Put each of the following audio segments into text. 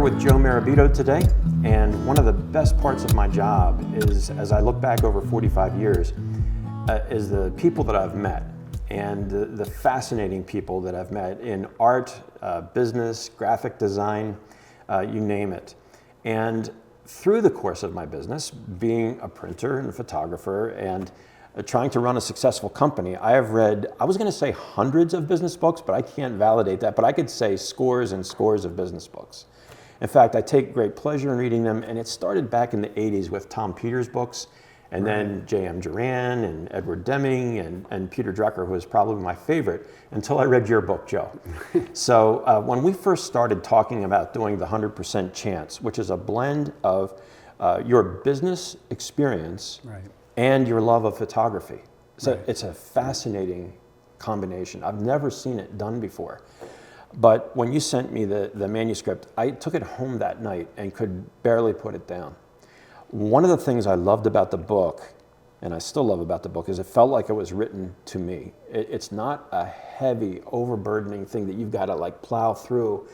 with Joe Marabito today, and one of the best parts of my job is, as I look back over 45 years, is the people that I've met and the fascinating people that I've met in art, business, graphic design, you name it. And through the course of my business, being a printer and a photographer and trying to run a successful company, I have read, I was going to say hundreds of business books, but I can't validate that, but I could say scores and scores of business books. In fact, I take great pleasure in reading them, and it started back in the 80s with Tom Peters' books, and then J.M. Duran and Edward Deming and Peter Drucker, who was probably my favorite, until I read your book, Joe. So when we first started talking about doing the 100% chance, which is a blend of your business experience and your love of photography. So it's a fascinating combination. I've never seen it done before. But when you sent me the manuscript, I took it home that night and could barely put it down. One of the things I loved about the book, and I still love about the book, is it felt like it was written to me. It's not a heavy, overburdening thing that you've got to like plow through.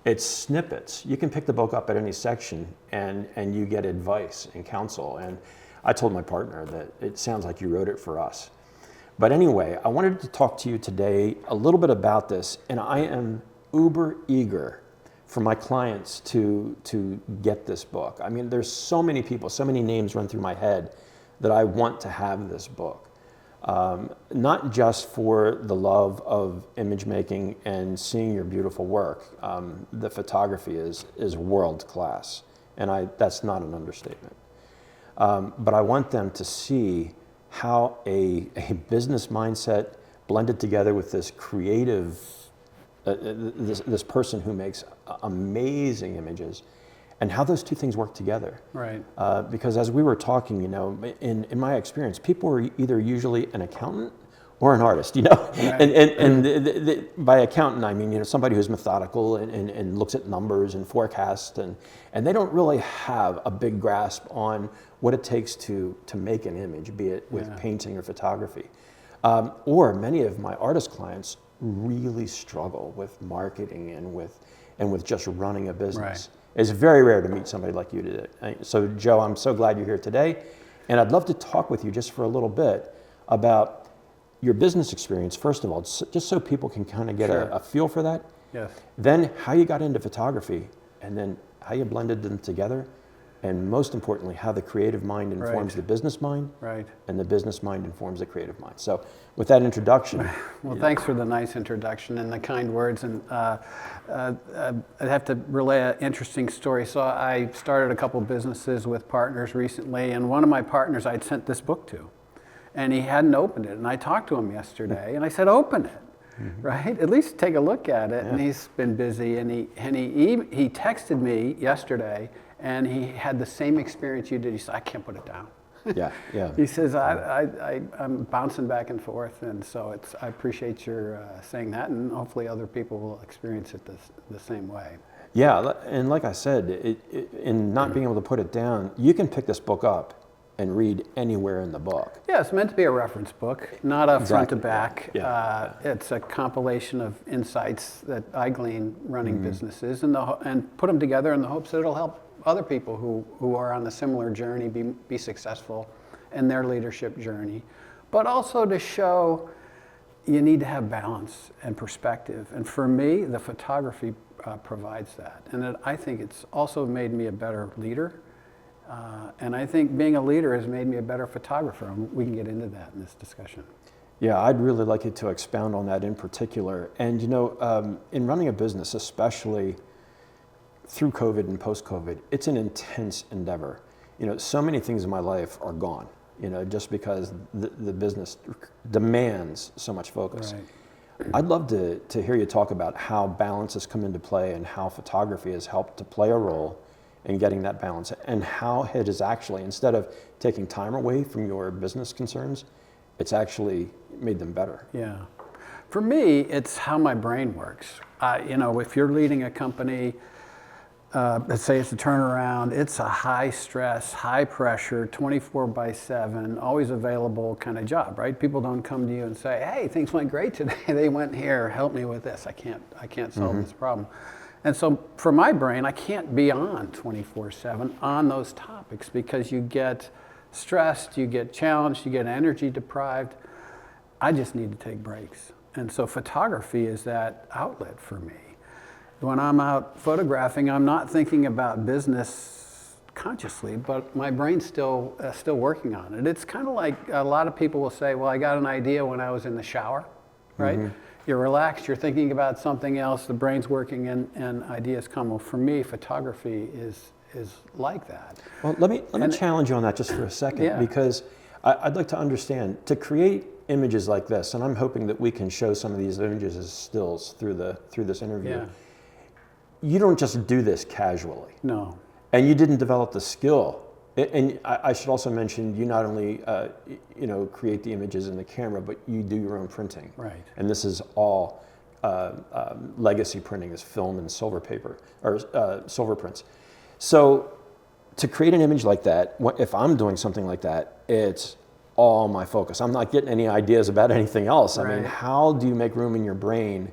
It's snippets. You can pick the book up at any section and you get advice and counsel. And I told my partner that it sounds like you wrote it for us. But anyway, I wanted to talk to you today a little bit about this, and I am uber eager for my clients to get this book. I mean, there's so many people, so many names run through my head that I want to have this book. Not just for the love of image making and seeing your beautiful work. The photography is world class, and that's not an understatement. But I want them to see how a business mindset blended together with this creative, this person who makes amazing images, and how those two things work together. Right. Because as we were talking, you know, in my experience, people are either usually an accountant or an artist, you know. Right. And by accountant, I mean, you know, somebody who's methodical and looks at numbers and forecasts, and they don't really have a big grasp on what it takes to make an image, be it with painting or photography. Or many of my artist clients really struggle with marketing and with just running a business. Right. It's very rare to meet somebody like you today. So Joe, I'm so glad you're here today, and I'd love to talk with you just for a little bit about your business experience, first of all, just so people can kind of get a feel for that. Yes. Then how you got into photography, and then how you blended them together, and most importantly, how the creative mind informs the business mind, and the business mind informs the creative mind. So with that introduction. Well, thanks for the nice introduction and the kind words. And I'd have to relay an interesting story. So I started a couple businesses with partners recently, and one of my partners I'd sent this book to, and he hadn't opened it. And I talked to him yesterday, and I said, open it. Right? At least take a look at it. And he's been busy, and he texted me yesterday, and he had the same experience you did. He said, I can't put it down. He says, I'm bouncing back and forth, and so I appreciate your saying that, and hopefully other people will experience it the same way. Yeah, and like I said, in not being able to put it down, you can pick this book up and read anywhere in the book. Yeah, it's meant to be a reference book, not a front to back. It's a compilation of insights that I glean running businesses and put them together in the hopes that it'll help other people who are on a similar journey be successful in their leadership journey, but also to show you need to have balance and perspective. And for me, the photography provides that. And I think it's also made me a better leader. And I think being a leader has made me a better photographer, and we can get into that in this discussion. Yeah, I'd really like you to expound on that in particular. And you know, in running a business, especially through COVID and post-COVID, it's an intense endeavor. You know, so many things in my life are gone, you know, just because the business demands so much focus. Right. I'd love to hear you talk about how balance has come into play and how photography has helped to play a role in getting that balance, and how it is actually, instead of taking time away from your business concerns, it's actually made them better. Yeah. For me, it's how my brain works. You know, if you're leading a company, let's say it's a turnaround, it's a high stress, high pressure, 24/7, always available kind of job, right? People don't come to you and say, hey, things went great today. They went here, help me with this. I can't solve this problem. And so for my brain, I can't be on 24/7 on those topics because you get stressed, you get challenged, you get energy deprived. I just need to take breaks. And so photography is that outlet for me. When I'm out photographing, I'm not thinking about business consciously, but my brain's still working on it. It's kind of like a lot of people will say, well, I got an idea when I was in the shower, right? Mm-hmm. You're relaxed, you're thinking about something else, the brain's working and ideas come. Well, for me, photography is like that. Well, let me challenge you on that just for a second, because I'd like to understand, to create images like this, and I'm hoping that we can show some of these images as stills through this interview. Yeah. You don't just do this casually. No. And you didn't develop the skill. And I should also mention, you not only create the images in the camera, but you do your own printing. Right. And this is all legacy printing, is film and silver paper, or silver prints. So to create an image like that, if I'm doing something like that, it's all my focus. I'm not getting any ideas about anything else. Right. I mean, how do you make room in your brain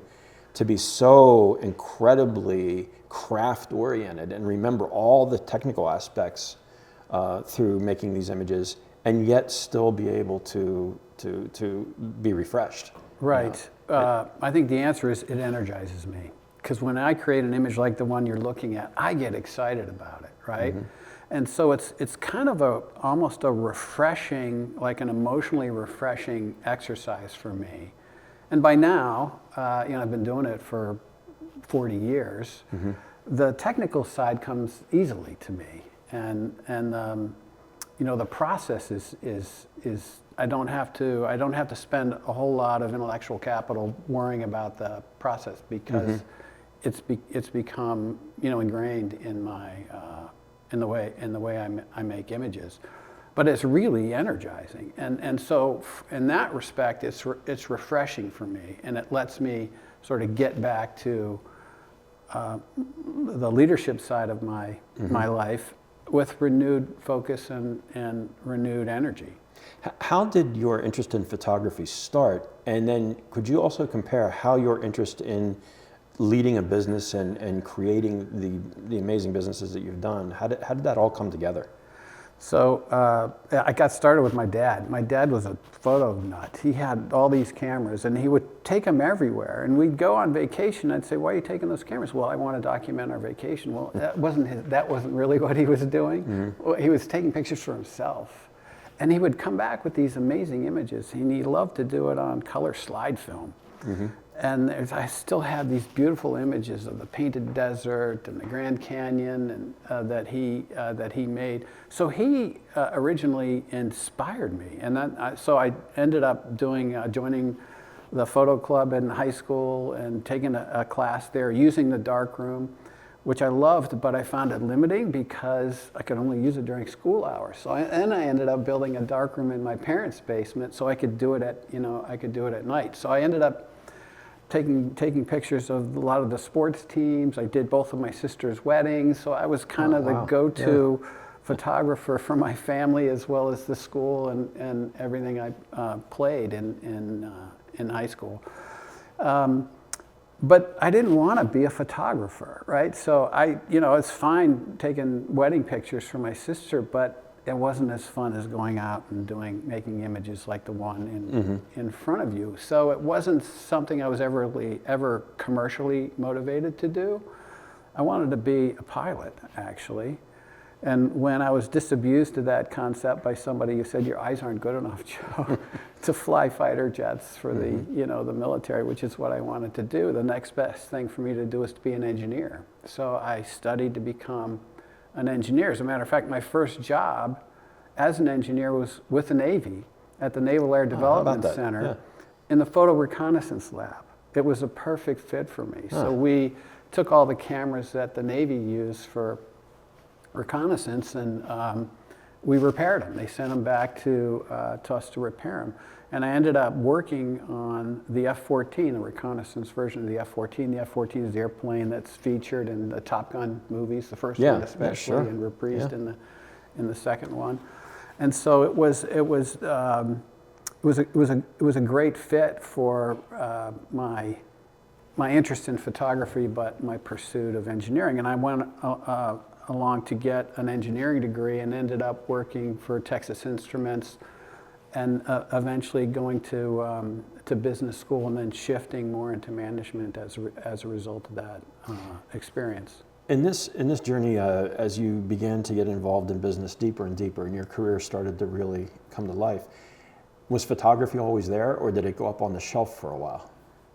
to be so incredibly craft-oriented and remember all the technical aspects through making these images, and yet still be able to be refreshed? Right. I think the answer is it energizes me. Because when I create an image like the one you're looking at, I get excited about it, right? Mm-hmm. And so it's kind of almost a refreshing, like an emotionally refreshing exercise for me. And by now, I've been doing it for 40 years. Mm-hmm. The technical side comes easily to me, and the process is I don't have to spend a whole lot of intellectual capital worrying about the process, because it's become ingrained in my in the way I make images. But it's really energizing, and so in that respect, it's refreshing for me, and it lets me sort of get back to the leadership side of my life with renewed focus and renewed energy. How did your interest in photography start, and then could you also compare how your interest in leading a business and creating the amazing businesses that you've done, how did that all come together? So I got started with my dad. My dad was a photo nut. He had all these cameras, and he would take them everywhere. And we'd go on vacation. I'd say, "Why are you taking those cameras?" "Well, I want to document our vacation." Well, that wasn't really what he was doing. Mm-hmm. Well, he was taking pictures for himself, and he would come back with these amazing images. And he loved to do it on color slide film. Mm-hmm. And I still have these beautiful images of the painted desert and the Grand Canyon and that he made. So he originally inspired me, and so I ended up joining the photo club in high school and taking a class there using the darkroom, which I loved, but I found it limiting because I could only use it during school hours. So I ended up building a darkroom in my parents' basement so I could do it at night. So I ended up taking pictures of a lot of the sports teams. I did both of my sister's weddings, so I was kind of the go-to photographer for my family as well as the school and everything I played in high school. But I didn't want to be a photographer, right? So it's fine taking wedding pictures for my sister, but it wasn't as fun as going out and making images like the one in front of you. So it wasn't something I was ever commercially motivated to do. I wanted to be a pilot, actually. And when I was disabused of that concept by somebody who said, "Your eyes aren't good enough, Joe, to fly fighter jets for the military," which is what I wanted to do, the next best thing for me to do is to be an engineer. So I studied to become an engineer. As a matter of fact, my first job as an engineer was with the Navy at the Naval Air Development Center in the photo reconnaissance lab. It was a perfect fit for me. So we took all the cameras that the Navy used for reconnaissance and we repaired them. They sent them back to us to repair them. And I ended up working on the F-14, the reconnaissance version of the F-14. The F-14 is the airplane that's featured in the Top Gun movies, the first one especially, and reprised in the second one. And so it was a great fit for my my interest in photography, but my pursuit of engineering. And I went along to get an engineering degree and ended up working for Texas Instruments and eventually going to business school and then shifting more into management as a result of that experience. In this journey, as you began to get involved in business deeper and deeper, and your career started to really come to life, was photography always there, or did it go up on the shelf for a while?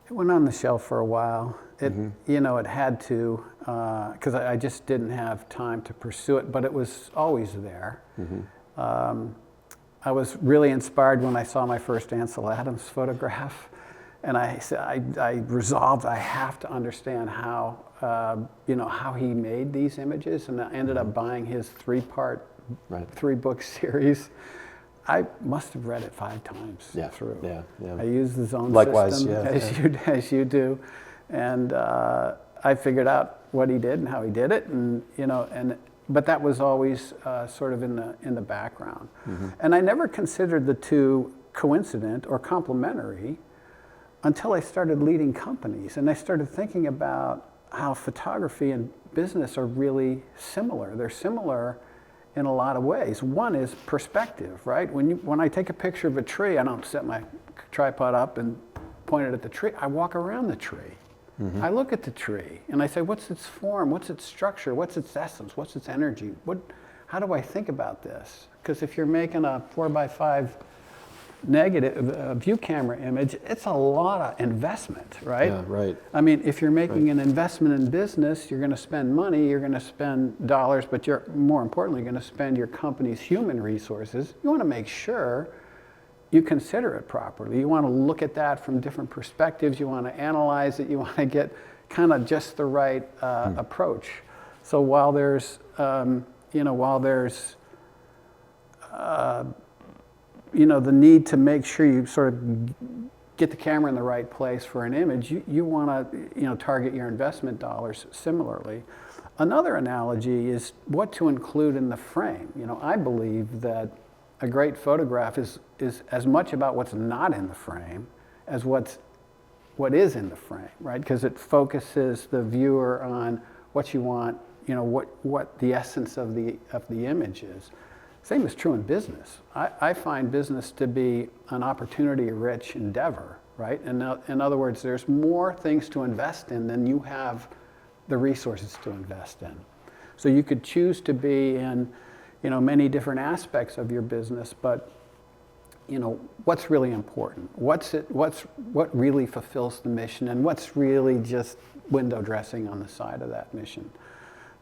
It went on the shelf for a while. It, you know, it had to, because I just didn't have time to pursue it, but it was always there. I was really inspired when I saw my first Ansel Adams photograph, and I resolved I have to understand how, you know, how he made these images, and I ended up buying his three-part, three-book series. I must have read it 5 times through. I used the zone system as you do, and I figured out what he did and how he did it, and you know, but that was always sort of in the background, and I never considered the two coincident or complementary until I started leading companies, and I started thinking about how photography and business are really similar. They're similar in a lot of ways. One is perspective, right? When I take a picture of a tree, I don't set my tripod up and point it at the tree. I walk around the tree. I look at the tree and I say, what's its form? What's its structure? What's its essence? What's its energy? How do I think about this? Because if you're making a 4x5 negative view camera image, it's a lot of investment, right? Yeah, right. I mean, if you're making an investment in business, you're going to spend money, you're going to spend dollars, but you're more importantly going to spend your company's human resources. You want to make sure you consider it properly. You want to look at that from different perspectives. You want to analyze it. You want to get kind of just the right approach. So while there's, you know, the need to make sure you sort of get the camera in the right place for an image, you want to, you know, target your investment dollars similarly. Another analogy is what to include in the frame. You know, I believe that a great photograph is as much about what's not in the frame as what is in the frame, right? Because it focuses the viewer on what you want, you know, what the essence of the image is. Same is true in business. I find business to be an opportunity-rich endeavor, right? And in other words, there's more things to invest in than you have the resources to invest in. So you could choose to be in, you know, many different aspects of your business, but, you know, what's really important? What really fulfills the mission, and what's really just window dressing on the side of that mission?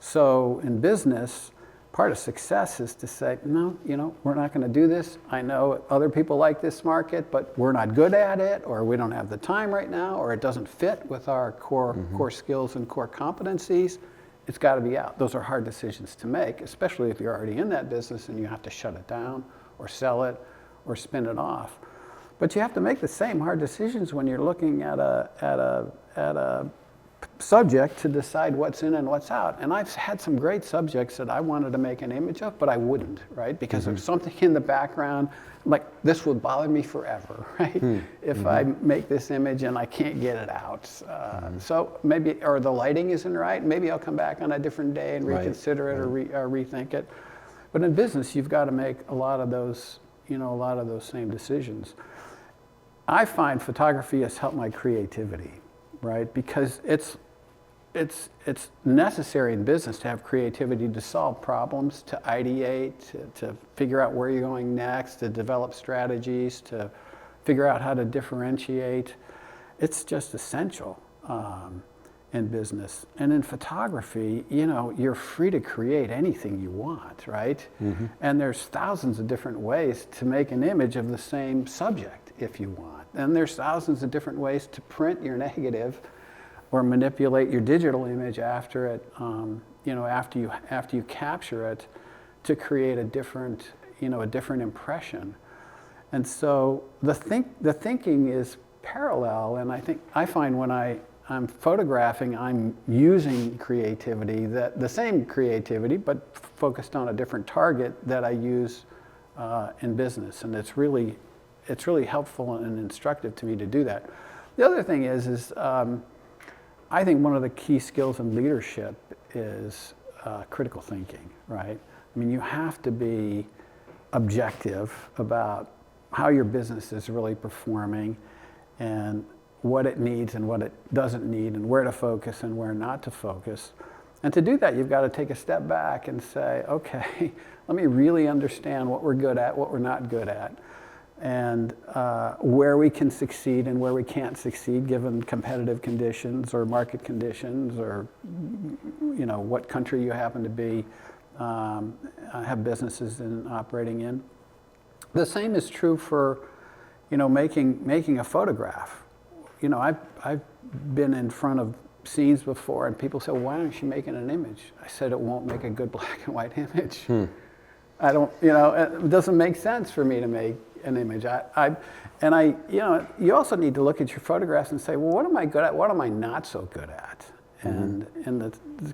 So in business, part of success is to say, no, you know, we're not going to do this. I know other people like this market, but we're not good at it, or we don't have the time right now, or it doesn't fit with our core skills and core competencies. It's got to be out. Those are hard decisions to make, especially if you're already in that business and you have to shut it down or sell it or spin it off. But you have to make the same hard decisions when you're looking at a subject to decide what's in and what's out. And I've had some great subjects that I wanted to make an image of, but I wouldn't, right? Because there's something in the background, like this would bother me forever, right? If I make this image and I can't get it out. So maybe, or the lighting isn't right, maybe I'll come back on a different day and reconsider it or rethink it. But in business, you've got to make a lot of those, you know, a lot of those same decisions. I find photography has helped my creativity, right? Because it's necessary in business to have creativity to solve problems, to ideate, to figure out where you're going next, to develop strategies, to figure out how to differentiate. It's just essential in business. And in photography, you know, you're free to create anything you want, right? And there's thousands of different ways to make an image of the same subject if you want. And there's thousands of different ways to print your negative or manipulate your digital image after it, you know, after you capture it, to create a different, you know, a different impression. And so the thinking is parallel, and I find when I'm photographing, I'm using creativity, the same creativity, but focused on a different target that I use in business, and it's really helpful and instructive to me to do that. The other thing is I think one of the key skills in leadership is critical thinking, right? I mean, you have to be objective about how your business is really performing and what it needs and what it doesn't need and where to focus and where not to focus. And to do that, you've got to take a step back and say, okay, let me really understand what we're good at, what we're not good at, and where we can succeed and where we can't succeed given competitive conditions or market conditions or what country you happen to be, have businesses in operating in. The same is true for making a photograph. I've been in front of scenes before and people say, why aren't you making an image? I said, it won't make a good black and white image. I don't, it doesn't make sense for me to make an image. You also need to look at your photographs and say, well, what am I good at? What am I not so good at? And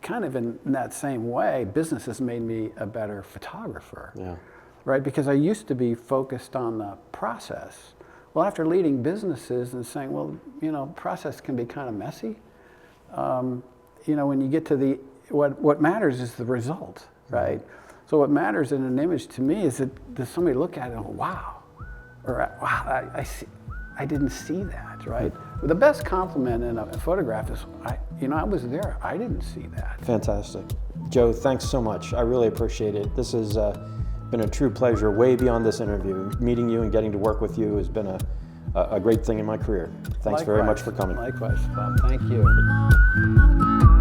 kind of in that same way, business has made me a better photographer, right? Because I used to be focused on the process. Well, after leading businesses and saying, well, process can be kind of messy. When you get to what matters is the result, right? So what matters in an image to me is that does somebody look at it and go, wow, or wow, I didn't see that, right? The best compliment in a photograph is, I was there, I didn't see that. Fantastic. Joe, thanks so much. I really appreciate it. This has been a true pleasure way beyond this interview. Meeting you and getting to work with you has been a great thing in my career. Thanks very much for coming. Likewise, Bob. Thank you.